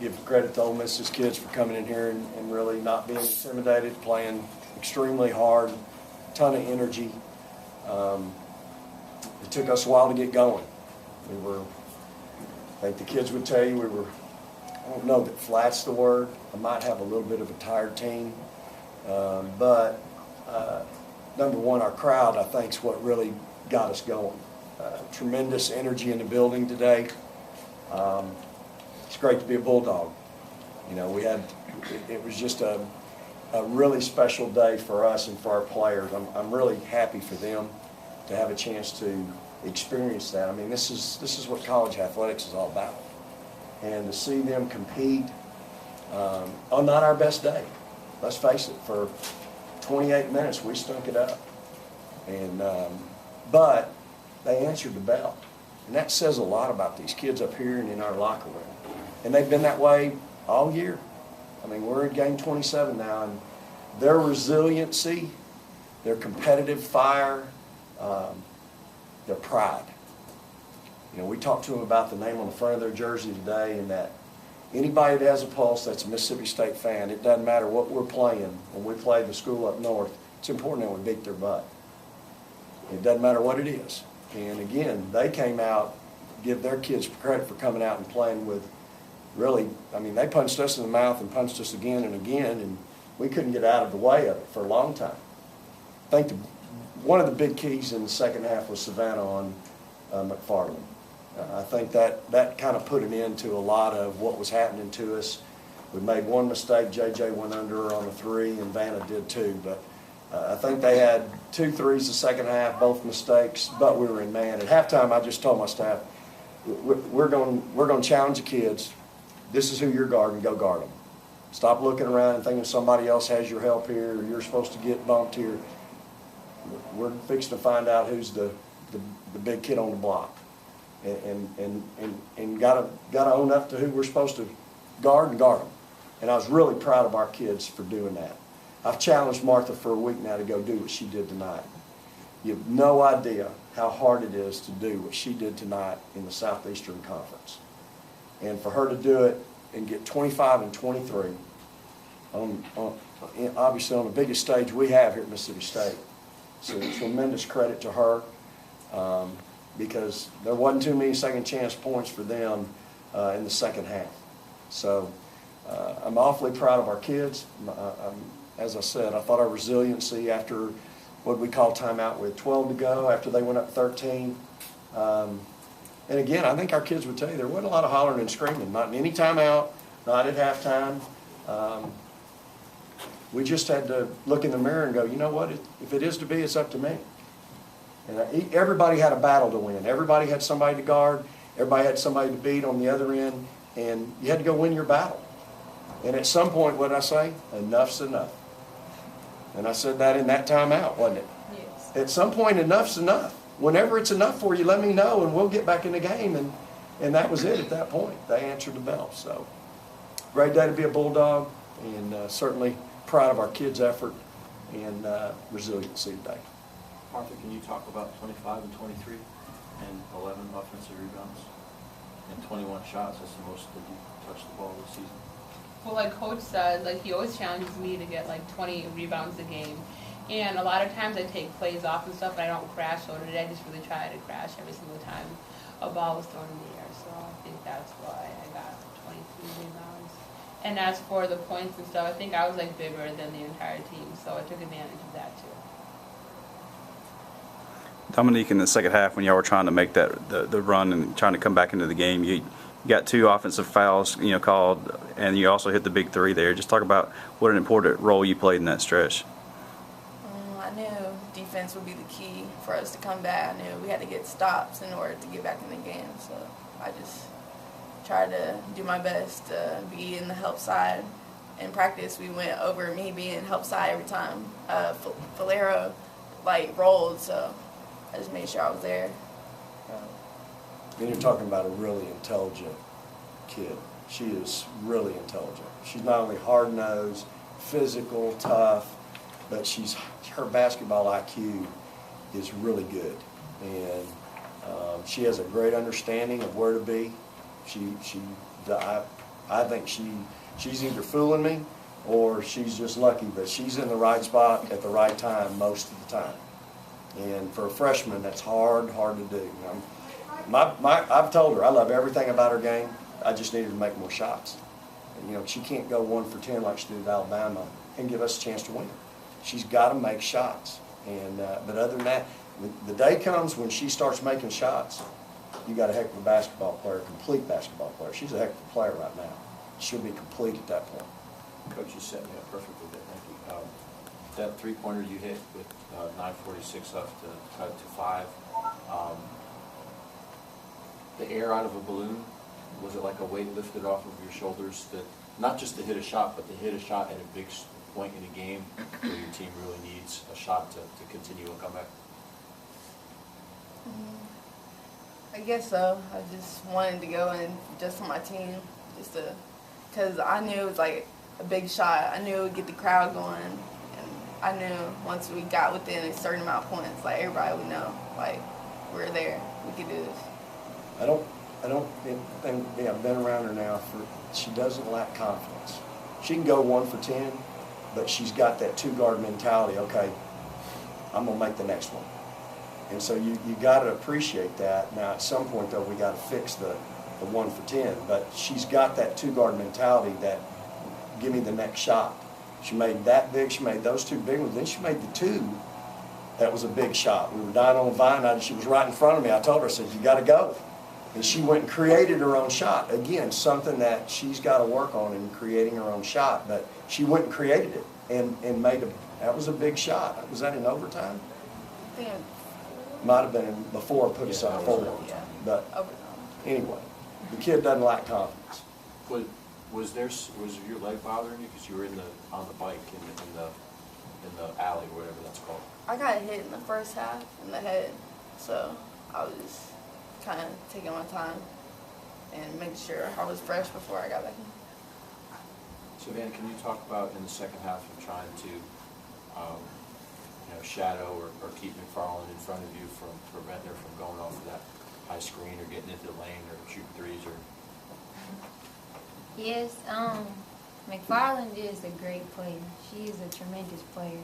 give credit to Ole Miss's kids for coming in here and really not being intimidated, playing extremely hard, ton of energy. It took us a while to get going. I think the kids would tell you I don't know that flat's the word. I might have a little bit of a tired team. But number one, our crowd, I think, is what really got us going. Tremendous energy in the building today. It's great to be a Bulldog. You know, it was just a really special day for us and for our players. I'm really happy for them to have a chance to experience that. I mean, this is what college athletics is all about. And to see them compete on not our best day. Let's face it, for 28 minutes we stunk it up. And but they answered the bell. And that says a lot about these kids up here and in our locker room. And they've been that way all year. I mean, we're in game 27 now, and their resiliency, their competitive fire, their pride. You know, we talked to them about the name on the front of their jersey today, and that anybody that has a pulse that's a Mississippi State fan, it doesn't matter what we're playing. When we play the school up north, it's important that we beat their butt. It doesn't matter what it is. And again, they came out, give their kids credit for coming out and playing with really, I mean, they punched us in the mouth and punched us again and again, and we couldn't get out of the way of it for a long time. I think one of the big keys in the second half was Savannah on McFarland. I think that kind of put an end to a lot of what was happening to us. We made one mistake. JJ went under her on a three, and Vanna did too. But I think they had 2 threes the second half, both mistakes, but we were in man. At halftime, I just told my staff, we're going to challenge the kids. This is who you're guarding. Go guard them. Stop looking around and thinking somebody else has your help here or you're supposed to get bumped here. We're fixing to find out who's the big kid on the block. And gotta own up to who we're supposed to guard and guard them. And I was really proud of our kids for doing that. I've challenged Martha for a week now to go do what she did tonight. You have no idea how hard it is to do what she did tonight in the Southeastern Conference. And for her to do it and get 25 and 23, obviously on the biggest stage we have here at Mississippi State. So tremendous credit to her. Because there wasn't too many second chance points for them in the second half. So I'm awfully proud of our kids. As I said, I thought our resiliency after what we call timeout with 12 to go, after they went up 13. And again, I think our kids would tell you there wasn't a lot of hollering and screaming, not in any timeout, not at halftime. We just had to look in the mirror and go, you know what, if it is to be, it's up to me. And everybody had a battle to win. Everybody had somebody to guard. Everybody had somebody to beat on the other end. And you had to go win your battle. And at some point, what did I say? Enough's enough. And I said that in that timeout, wasn't it? Yes. At some point, enough's enough. Whenever it's enough for you, let me know, and we'll get back in the game. And that was it at that point. They answered the bell. So great day to be a Bulldog, and certainly proud of our kids' effort and resiliency today. Martha, can you talk about 25 and 23 and 11 offensive rebounds and 21 shots? That's the most that you touched the ball this season. Well, like Coach said, like he always challenges me to get like 20 rebounds a game. And a lot of times I take plays off and stuff, and I don't crash. So today I just really try to crash every single time a ball was thrown in the air. So I think that's why I got 23 rebounds. And as for the points and stuff, I think I was like bigger than the entire team, so I took advantage of that too. Dominique, in the second half, when y'all were trying to make the run and trying to come back into the game, you got 2 offensive fouls, called, and you also hit the big 3 there. Just talk about what an important role you played in that stretch. I knew defense would be the key for us to come back. I knew we had to get stops in order to get back in the game. So I just tried to do my best to be in the help side. In practice, we went over me being help side every time. Valero rolled, so I just made sure I was there. And you're talking about a really intelligent kid. She is really intelligent. She's not only hard-nosed, physical, tough, but her basketball IQ is really good. And she has a great understanding of where to be. I think she's either fooling me or she's just lucky, but she's in the right spot at the right time most of the time. And for a freshman, that's hard to do. I've told her I love everything about her game. I just need her to make more shots. And, she can't go 1 for 10 like she did at Alabama and give us a chance to win. She's got to make shots. And but other than that, the day comes when she starts making shots. You got a heck of a basketball player, complete basketball player. She's a heck of a player right now. She'll be complete at that point. Coach, you set me up perfectly there. Thank you. That three-pointer you hit with 9:46 left to cut it to 5. The air out of a balloon, was it like a weight lifted off of your shoulders that not just to hit a shot, but to hit a shot at a big point in a game where your team really needs a shot to continue a comeback? I guess so. I just wanted to go in just for my team, because I knew it was like a big shot. I knew it would get the crowd going, and I knew once we got within a certain amount of points, like everybody would know, like we're there, we could do this. I don't think, I've been around her now she doesn't lack confidence. She can go 1 for 10, but she's got that two-guard mentality. Okay, I'm gonna make the next one. And so you got to appreciate that. Now at some point though, we got to fix the 1 for 10. But she's got that two-guard mentality that give me the next shot. She made that big. She made those 2 big ones. Then she made the 2. That was a big shot. We were dying on the vine. She was right in front of me. I told her, I said, you got to go. And she went and created her own shot. Again, something that she's got to work on in creating her own shot. But she went and created it and made that was a big shot. Was that in overtime? I think Might have been before put us on forward. yeah. But overtime. anyway, the kid doesn't lack confidence. Was your leg bothering you because you were on the bike in the alley or whatever that's called? I got hit in the first half in the head, so I was just kind of taking my time and making sure I was fresh before I got back in. Savannah, can you talk about in the second half of trying to shadow or keep McFarland in front of you from prevent her from going off of that high screen or getting into the lane or shooting threes or? Yes, McFarland is a great player. She is a tremendous player.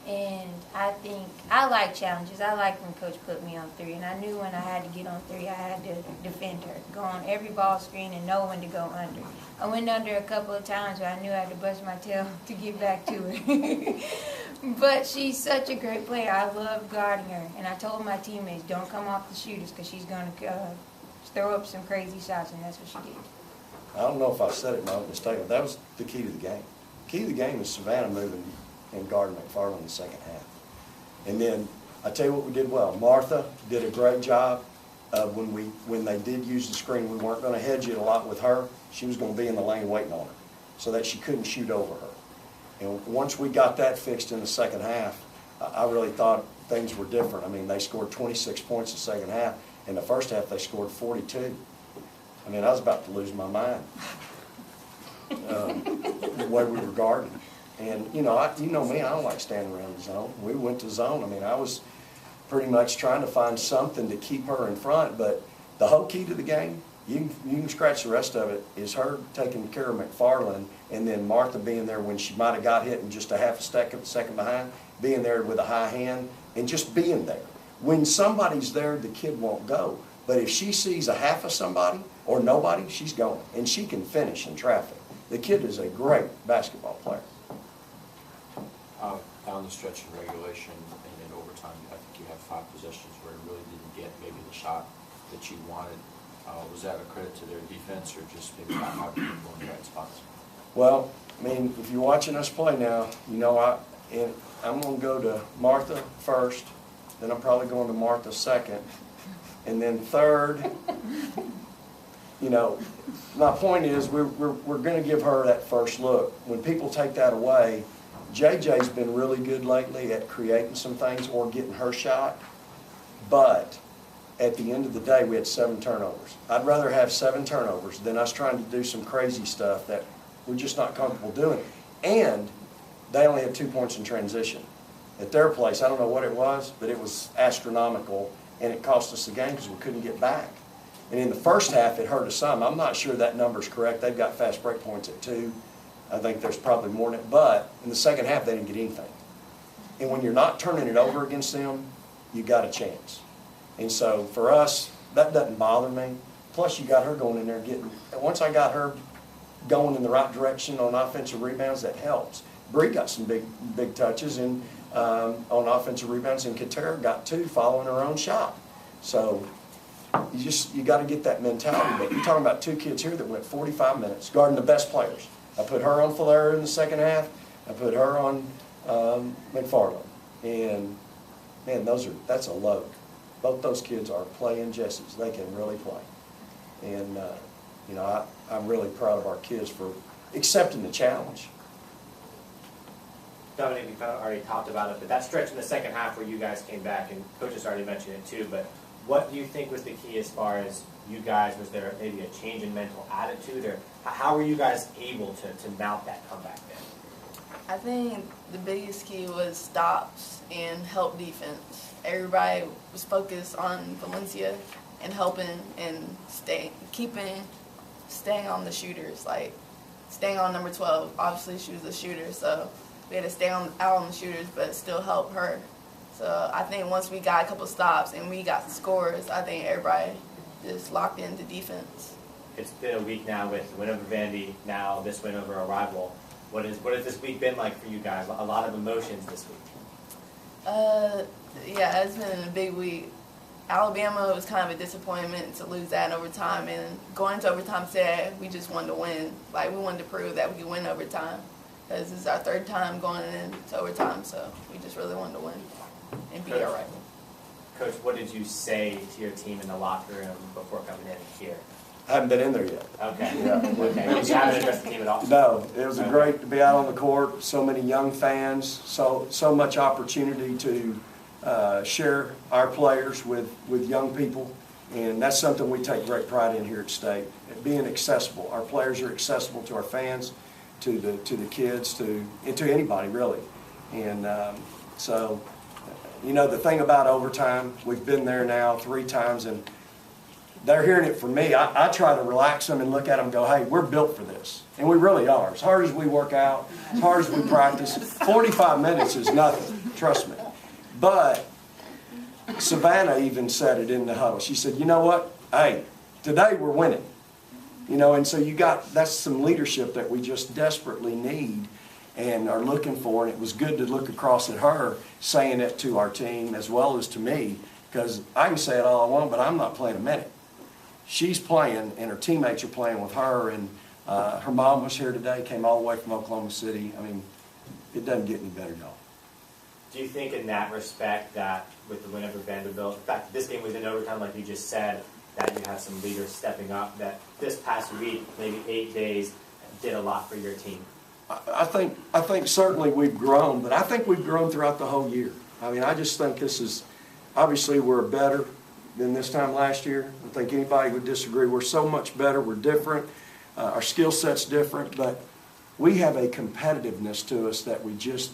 And I think I like challenges. I like when Coach put me on 3. And I knew when I had to get on 3, I had to defend her. Go on every ball screen and know when to go under. I went under a couple of times where I knew I had to bust my tail to get back to her. But she's such a great player. I love guarding her. And I told my teammates, don't come off the shooters because she's going to throw up some crazy shots, and that's what she did. I don't know if I said it in my opening statement. That was the key to the game. The key to the game is Savannah moving and guarding McFarland in the second half. And then I tell you what we did well. Martha did a great job when they did use the screen. We weren't going to hedge it a lot with her. She was going to be in the lane waiting on her so that she couldn't shoot over her. And once we got that fixed in the second half, I really thought things were different. I mean, they scored 26 points in the second half. In the first half, they scored 42. I mean, I was about to lose my mind the way we were guarding. And, you know me, I don't like standing around the zone. We went to zone. I mean, I was pretty much trying to find something to keep her in front. But the whole key to the game, you can scratch the rest of it, is her taking care of McFarland and then Martha being there when she might have got hit and just a half a second behind, being there with a high hand and just being there. When somebody's there, the kid won't go. But if she sees a half of somebody or nobody, she's going. And she can finish in traffic. The kid is a great basketball player. Down the stretch in regulation and in overtime, I think you had 5 possessions where you really didn't get maybe the shot that you wanted. Was that a credit to their defense or just maybe not having people in the right spots? Well, I mean, if you're watching us play now, you know I'm going to go to Martha first, then I'm probably going to Martha second, and then third. You know, my point is we're going to give her that first look. When people take that away, JJ's been really good lately at creating some things or getting her shot, but at the end of the day, we had 7 turnovers. I'd rather have 7 turnovers than us trying to do some crazy stuff that we're just not comfortable doing. And they only had 2 points in transition. At their place, I don't know what it was, but it was astronomical, and it cost us the game because we couldn't get back. And in the first half, it hurt us some. I'm not sure that number's correct. They've got fast break points at 2. I think there's probably more than it. But in the second half, they didn't get anything. And when you're not turning it over against them, you got a chance. And so for us, that doesn't bother me. Plus, you got her going in there getting. Once I got her going in the right direction on offensive rebounds, that helps. Bree got some big touches on offensive rebounds, and Katera got 2 following her own shot. So you got to get that mentality. But you're talking about 2 kids here that went 45 minutes guarding the best players. I put her on Falera in the second half. I put her on McFarland, and man, that's a load. Both those kids are playing Jessies. They can really play, and I'm really proud of our kids for accepting the challenge. Dominique, we kind of already talked about it, but that stretch in the second half where you guys came back, and Coach has already mentioned it too, but what do you think was the key as far as you guys, was there maybe a change in mental attitude, or how were you guys able to mount that comeback then? I think the biggest key was stops and help defense. Everybody was focused on Valencia and helping and staying on the shooters, like staying on number 12. Obviously, she was a shooter, so we had to stay out on the shooters, but still help her. So I think once we got a couple stops and we got scores, I think everybody just locked into defense. It's been a week now with the win over Vandy, now this win over a rival. What has this week been like for you guys? A lot of emotions this week. Yeah, it's been a big week. Alabama was kind of a disappointment to lose that in overtime, and going into overtime today, we just wanted to win. Like, we wanted to prove that we could win overtime, because this is our 3rd time going into overtime, so we just really wanted to win and beat our rival. Coach, what did you say to your team in the locker room before coming in here? I haven't been in there yet. Okay. Yeah. Okay. You haven't addressed the team at all? No, it was great to be out on the court. So many young fans, so much opportunity to share our players with young people, and that's something we take great pride in here at State. Being accessible, our players are accessible to our fans, to the kids, and to anybody really. And so, the thing about overtime, we've been there now 3 times, and they're hearing it from me. I try to relax them and look at them and go, hey, we're built for this. And we really are. As hard as we work out, as hard as we practice, 45 minutes is nothing, trust me. But Savannah even said it in the huddle. She said, you know what? Hey, today we're winning. And so that's some leadership that we just desperately need and are looking for. And it was good to look across at her saying it to our team as well as to me, because I can say it all I want, but I'm not playing a minute. She's playing, and her teammates are playing with her, and her mom was here today, came all the way from Oklahoma City. I mean, it doesn't get any better, y'all. Do you think in that respect that with the win over Vanderbilt, in fact, this game was in overtime like you just said, that you had some leaders stepping up, that this past week, maybe 8 days, did a lot for your team? I think certainly we've grown, but I think we've grown throughout the whole year. I mean, I just think this is, obviously we're better than this time last year. I don't think anybody would disagree. We're so much better. We're different. Our skill set's different, but we have a competitiveness to us that we just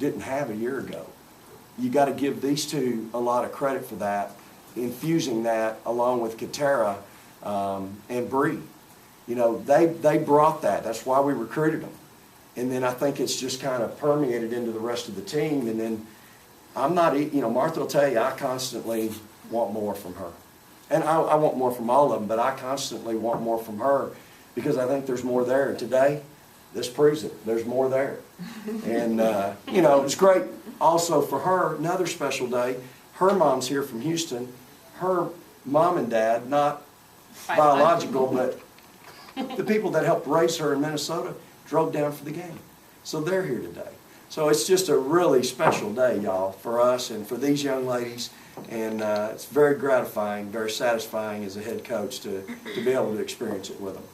didn't have a year ago. You got to give these two a lot of credit for that, infusing that along with Katera and Bree. They brought that. That's why we recruited them. And then I think it's just kind of permeated into the rest of the team. And then I'm not, Martha will tell you, I constantly want more from her. And I want more from all of them, but I constantly want more from her because I think there's more there. And today, this proves it. There's more there. And, it was great also for her, another special day. Her mom's here from Houston. Her mom and dad, not biological, but the people that helped raise her in Minnesota drove down for the game. So they're here today. So it's just a really special day, y'all, for us and for these young ladies. And it's very gratifying, very satisfying as a head coach to be able to experience it with them.